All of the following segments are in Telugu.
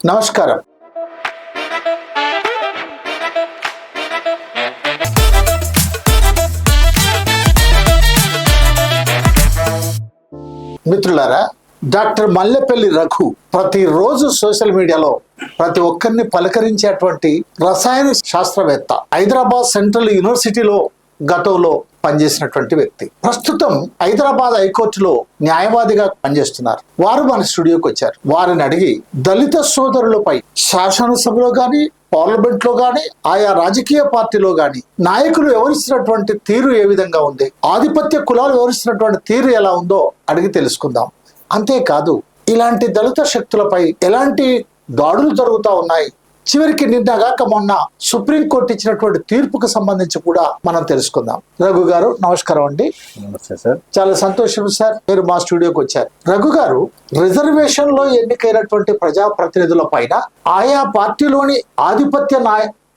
నమస్కారం. మిత్రులారా, డాక్టర్ మల్లెపల్లి రఘు ప్రతిరోజు సోషల్ మీడియాలో ప్రతి ఒక్కరిని పలకరించేటువంటి రసాయన శాస్త్రవేత్త. హైదరాబాద్ సెంట్రల్ యూనివర్సిటీలో గతంలో పనిచేసినటువంటి వ్యక్తి. ప్రస్తుతం హైదరాబాద్ హైకోర్టులో న్యాయవాదిగా పనిచేస్తున్నారు. వారు మన స్టూడియోకి వచ్చారు. వారిని అడిగి దళిత సోదరులపై శాసనసభలో గాని, పార్లమెంట్ లో గాని, ఆయా రాజకీయ పార్టీలో గాని నాయకులు వ్యవహరిస్తున్నటువంటి తీరు ఏ విధంగా ఉంది, ఆధిపత్య కులాలు వ్యవహరిస్తున్నటువంటి తీరు ఎలా ఉందో అడిగి తెలుసుకుందాం. అంతేకాదు, ఇలాంటి దళిత శక్తులపై ఎలాంటి దాడులు జరుగుతూ ఉన్నాయి, చివరికి నిన్నగాక మొన్న సుప్రీంకోర్టు ఇచ్చినటువంటి తీర్పుకు సంబంధించి కూడా మనం తెలుసుకుందాం. రఘు గారు నమస్కారం అండి. నమస్తే సార్. చాలా సంతోషం సార్ మీరు మా స్టూడియోకి వచ్చారు. రఘు గారు, రిజర్వేషన్ లో ఎన్నికైనటువంటి ప్రజాప్రతినిధుల పైన ఆయా పార్టీలోని ఆధిపత్య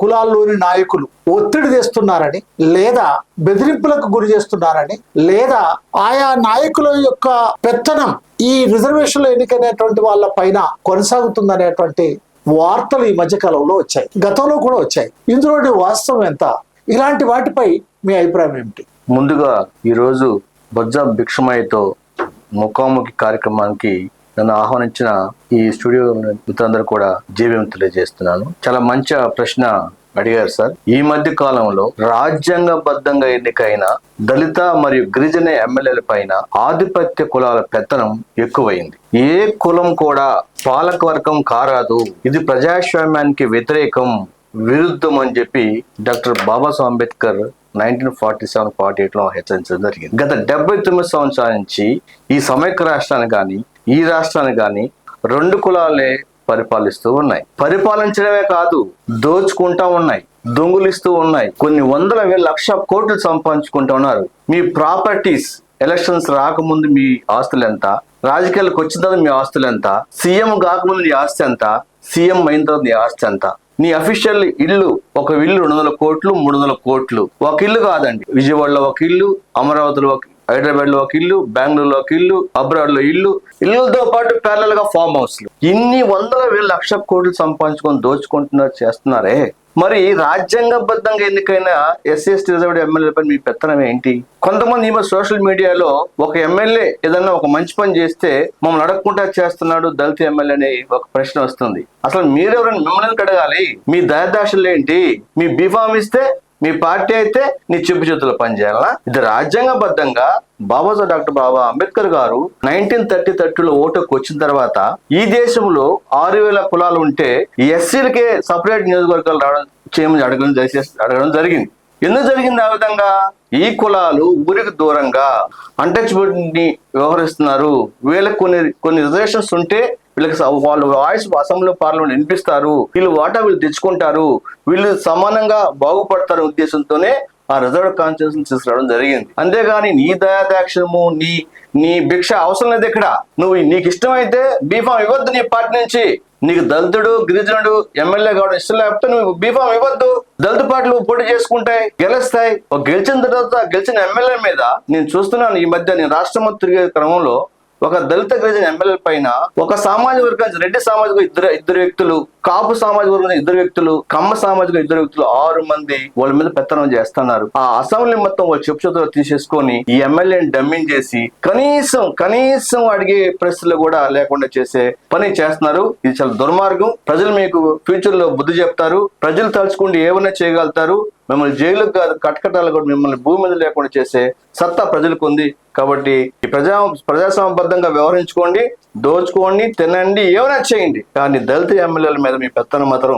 కులాల్లోని నాయకులు ఒత్తిడి తెస్తున్నారని, లేదా బెదిరింపులకు గురి చేస్తున్నారని, లేదా ఆయా నాయకుల యొక్క పెత్తనం ఈ రిజర్వేషన్ లో ఎన్నికైనటువంటి వాళ్ళ పైన కొనసాగుతుందనేటువంటి వార్తలు ఈ మధ్య కాలంలో వచ్చాయి, గతంలో కూడా వచ్చాయి. ఇందులోని వాస్తవం ఎంత? ఇలాంటి వాటిపై మీ అభిప్రాయం ఏమిటి? ముందుగా ఈరోజు బొజ్జా భిక్షమయ్యతో ముఖాముఖి కార్యక్రమానికి నన్ను ఆహ్వానించిన ఈ స్టూడియో మిత్రులందరూ కూడా జేబీఎం తెలియజేస్తున్నాను. చాలా మంచి ప్రశ్న అడిగారు సార్. ఈ మధ్య కాలంలో రాజ్యాంగబద్ధంగా ఎన్నికైన దళిత మరియు గిరిజన ఎమ్మెల్యేల పైన ఆధిపత్య కులాల పెత్తనం ఎక్కువైంది. ఏ కులం కూడా పాలకవర్గం కారాదు, ఇది ప్రజాస్వామ్యానికి వ్యతిరేకం, విరుద్ధం అని చెప్పి డాక్టర్ బాబాసాహెబ్ అంబేద్కర్ 1947-48లో హెచ్చరించడం జరిగింది. గత 79 సంవత్సరాల నుంచి ఈ సమైక్య రాష్ట్రాన్ని కానీ, ఈ రాష్ట్రాన్ని కానీ రెండు కులాలే పరిపాలిస్తూ ఉన్నాయి. పరిపాలించడమే కాదు, దోచుకుంటా ఉన్నాయి, దొంగులిస్తూ ఉన్నాయి, కొన్ని వందల వేల లక్ష కోట్లు సంపాదించుకుంటూ ఉన్నారు. మీ ప్రాపర్టీస్ ఎలక్షన్స్ రాకముందు మీ ఆస్తులు ఎంత, రాజకీయాలకు వచ్చిన తర్వాత మీ ఆస్తులు ఎంత, సీఎం కాకముందు నీ ఆస్తి ఎంత, సీఎం అయిన తర్వాత నీ ఆస్తి ఎంత, నీ అఫీషియల్ ఇల్లు, ఒక ఇల్లు 200 కోట్లు 300 కోట్లు. ఒక ఇల్లు కాదండి, విజయవాడలో ఒక ఇల్లు, అమరావతిలో ఒక, హైదరాబాద్ లో ఒక ఇల్లు, బెంగళూరులో ఒక ఇల్లు, అబ్రాడ్ లో ఇల్లుతో పాటు ప్యారలల్ గా ఫామ్ హౌస్లు, ఇన్ని వందల వేల లక్ష కోట్లు సంపాదించుకొని దోచుకుంటున్నారు, చేస్తున్నారే. మరి రాజ్యాంగబద్ధంగా ఎన్నికైన ఎస్సీ ఎస్టీ రిజర్వ్డ్ ఎమ్మెల్యేలపై మీ పెత్తనం ఏంటి? కొంతమంది ఈ సోషల్ మీడియాలో ఒక ఎమ్మెల్యే ఏదన్నా ఒక మంచి పని చేస్తే మమ్మల్ని అడగకుండా చేస్తున్నాడు దళిత ఎమ్మెల్యే అని ఒక ప్రశ్న వస్తుంది. అసలు మీరెవరైనా మిమ్మల్ని అడగాలి? మీ దయదాశలు ఏంటి? మీ బీఫామ్ ఇస్తే మీ పార్టీ అయితే నీ చెప్పు చేతుల్లో పనిచేయాలా? ఇది రాజ్యాంగబద్ధంగా బాబాసాహెబ్ డాక్టర్ బాబా అంబేద్కర్ గారు 1930-30లో ఓటుకు వచ్చిన తర్వాత ఈ దేశంలో 6,000 కులాలు ఉంటే ఎస్సీలకే సపరేట్ నియోజకవర్గాలు చేయమని అడగడం జరిగింది. ఎందుకు జరిగింది ఆ విధంగా? ఈ కులాలు ఊరికి దూరంగా అన్టచబిలిటీని వ్యవహరిస్తున్నారు. వీళ్ళకి కొన్ని రిజర్వేషన్స్ ఉంటే వీళ్ళకి వాళ్ళు వాయిస్ అసెంబ్లీ పార్లమెంట్ వినిపిస్తారు, వీళ్ళు వాటా వీళ్ళు తెచ్చుకుంటారు, వీళ్ళు సమానంగా బాగుపడతారు ఉద్దేశంతోనే ఆ రిజర్వ్ కాన్స్టిట్యూషన్ తీసుకురావడం జరిగింది. అంతేగాని నీ దయాదాక్షిణము, నీ భిక్ష అవసరం లేదు. ఇక్కడ నువ్వు నీకు ఇష్టమైతే బీఫామ్ ఇవ్వద్దు నీ పార్టీ నుంచి. నీకు దళితుడు గిరిజనుడు ఎమ్మెల్యే కావడం ఇష్టం లేకపోతే నువ్వు బీఫామ్ ఇవ్వద్దు. దళిత పార్టీలు పోటీ చేసుకుంటాయి, గెలుస్తాయి. గెలిచిన తర్వాత గెలిచిన ఎమ్మెల్యే మీద నేను చూస్తున్నాను, ఈ మధ్య నేను రాష్ట్రం తిరిగే క్రమంలో ఒక దళిత గిరిజన ఎమ్మెల్యే పైన ఒక సామాజిక వర్గం, రెడ్డి సామాజిక ఇద్దరు వ్యక్తులు, కాపు సామాజిక వర్గం 2 వ్యక్తులు, కమ్మ సామాజిక 2 వ్యక్తులు, 6 మంది వాళ్ళ మీద పెత్తనం చేస్తున్నారు. ఆ అసెంబ్లీ మొత్తం వాళ్ళు చెప్పు తీసేసుకొని ఈ ఎమ్మెల్యేని డమ్మింగ్ చేసి కనీసం అడిగే ప్రశ్నలు కూడా లేకుండా చేసే పని చేస్తున్నారు. ఇది చాలా దుర్మార్గం. ప్రజలు మీకు ఫ్యూచర్ లో బుద్ధి చెప్తారు. ప్రజలు తలుచుకుంటే ఏమైనా చేయగలుగుతారు. మిమ్మల్ని జైలుకు కాదు, కటకటాలు కూడా మిమ్మల్ని భూమి మీద లేకుండా చేసే సత్తా ప్రజలకు ఉంది. కాబట్టి ఈ ప్రజాస్వామ్యబద్ధంగా వ్యవహరించుకోండి, దోచుకోండి, తినండి, ఏమైనా చేయండి. కానీ దళిత ఎమ్మెల్యేల మీద మీ పెత్తనం మాత్రం